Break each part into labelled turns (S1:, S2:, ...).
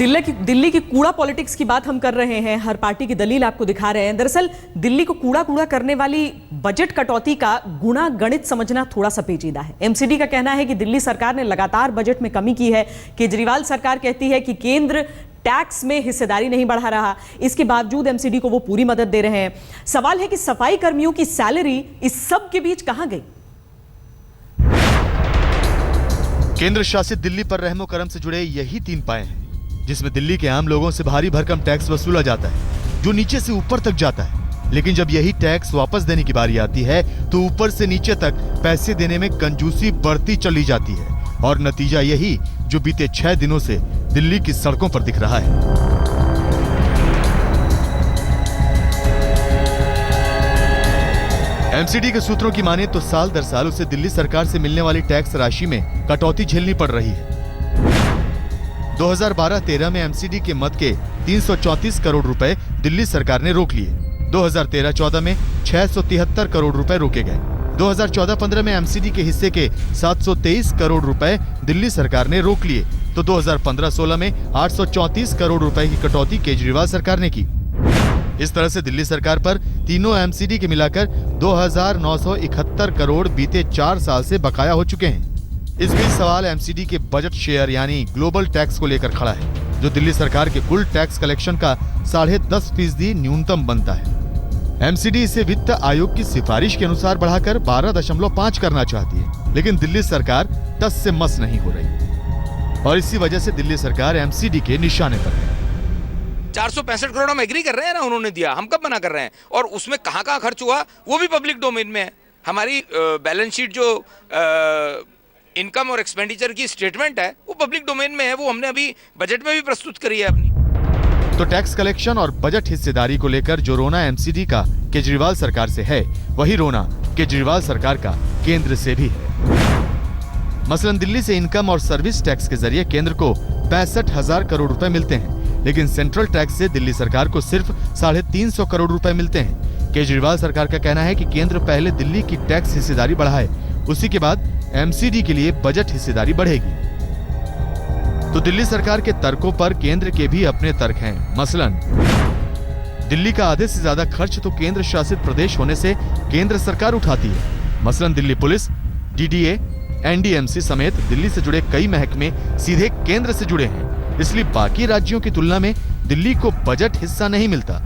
S1: दिल्ली की कूड़ा पॉलिटिक्स की बात हम कर रहे हैं। हर पार्टी की दलील आपको दिखा रहे हैं। दरअसल दिल्ली को कूड़ा करने वाली बजट कटौती का गुणा गणित समझना थोड़ा सा पेचीदा है। एमसीडी का कहना है कि दिल्ली सरकार ने लगातार बजट में कमी की है। केजरीवाल सरकार कहती है कि केंद्र टैक्स में हिस्सेदारी नहीं बढ़ा रहा, इसके बावजूद एमसीडी को वो पूरी मदद दे रहे हैं। सवाल है कि सफाई कर्मियों की सैलरी इस सब के बीच कहां गई?
S2: केंद्र शासित दिल्ली पर रहमो करम से जुड़े यही 3 पाए हैं जिसमें दिल्ली के आम लोगों से भारी भरकम टैक्स वसूला जाता है, जो नीचे से ऊपर तक जाता है। लेकिन जब यही टैक्स वापस देने की बारी आती है तो ऊपर से नीचे तक पैसे देने में कंजूसी बढ़ती चली जाती है, और नतीजा यही जो बीते 6 दिनों से दिल्ली की सड़कों पर दिख रहा है। एमसीडी के सूत्रों की माने तो साल दर साल उसे दिल्ली सरकार से मिलने वाली टैक्स राशि में कटौती झेलनी पड़ रही है। 2012-13 में एमसीडी के मद के 334 करोड़ रुपए दिल्ली सरकार ने रोक लिए। 2013-14 में 673 करोड़ रुपए रोके गए। 2014-15 में एमसीडी के हिस्से के 723 करोड़ रुपए दिल्ली सरकार ने रोक लिए, तो 2015-16 में 834 करोड़ रुपए की कटौती केजरीवाल सरकार ने की। इस तरह से दिल्ली सरकार पर तीनों एमसीडी के मिलाकर 2971 करोड़ बीते 4 साल से बकाया हो चुके हैं। इस बीच सवाल एमसीडी के बजट शेयर यानी ग्लोबल टैक्स को लेकर खड़ा है, जो दिल्ली सरकार के कुल टैक्स कलेक्शन का 10.5% न्यूनतम बनता है। एमसीडी इसे वित्त आयोग की सिफारिश के अनुसार बढ़ाकर 12.5 करना चाहती है, लेकिन दिल्ली सरकार टस से मस नहीं हो रही, और इसी वजह से दिल्ली सरकार एमसीडी के निशाने पर है।
S3: 465 करोड़ हम एग्री कर रहे हैं ना, उन्होंने दिया, हम कब मना कर रहे हैं? और उसमें कहां खर्च हुआ वो भी पब्लिक डोमेन में है। हमारी बैलेंस शीट जो इनकम और एक्सपेंडिचर की स्टेटमेंट है वो पब्लिक डोमेन में है, वो हमने अभी बजट में भी प्रस्तुत करी है अपनी।
S2: तो टैक्स कलेक्शन और बजट हिस्सेदारी को लेकर जो रोना एमसीडी का केजरीवाल सरकार से है, वही रोना केजरीवाल सरकार का केंद्र से भी है। मसलन दिल्ली से इनकम और सर्विस टैक्स के जरिए केंद्र को 65,000 करोड़ रुपए मिलते हैं, लेकिन सेंट्रल टैक्स से दिल्ली सरकार को सिर्फ 350 करोड़ रुपए मिलते हैं। केजरीवाल सरकार का कहना है कि केंद्र पहले दिल्ली की टैक्स हिस्सेदारी बढ़ाए, उसी के बाद एमसीडी के लिए बजट हिस्सेदारी बढ़ेगी। तो दिल्ली सरकार के तर्कों पर केंद्र के भी अपने तर्क हैं। मसलन दिल्ली का आधे से ज्यादा खर्च तो केंद्र शासित प्रदेश होने से केंद्र सरकार उठाती है। मसलन दिल्ली पुलिस, डीडीए, एनडीएमसी समेत दिल्ली से जुड़े कई महकमे सीधे केंद्र से जुड़े हैं, इसलिए बाकी राज्यों की तुलना में दिल्ली को बजट हिस्सा नहीं मिलता।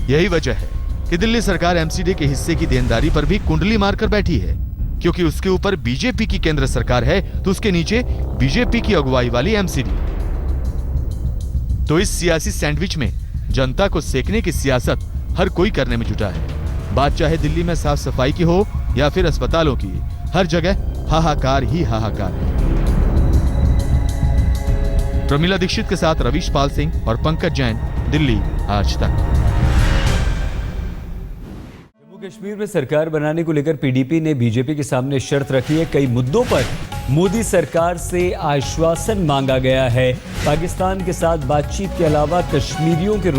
S2: यही वजह है कि दिल्ली सरकार एमसीडी के हिस्से की देनदारी पर भी कुंडली मारकर बैठी है, क्योंकि उसके ऊपर बीजेपी की केंद्र सरकार है तो उसके नीचे बीजेपी की अगुवाई वाली एमसीडी। तो इस सियासी सैंडविच में जनता को सेकने की सियासत हर कोई करने में जुटा है। बात चाहे दिल्ली में साफ सफाई की हो या फिर अस्पतालों की, हर जगह हाहाकार ही हाहाकार है। प्रमिला दीक्षित के साथ रवीश पाल सिंह और पंकज जैन, दिल्ली आज तक।
S4: कश्मीर में सरकार बनाने को लेकर पीडीपी ने बीजेपी के सामने शर्त रखी है। कई मुद्दों पर मोदी सरकार से आश्वासन मांगा गया है। पाकिस्तान के साथ बातचीत के अलावा कश्मीरियों के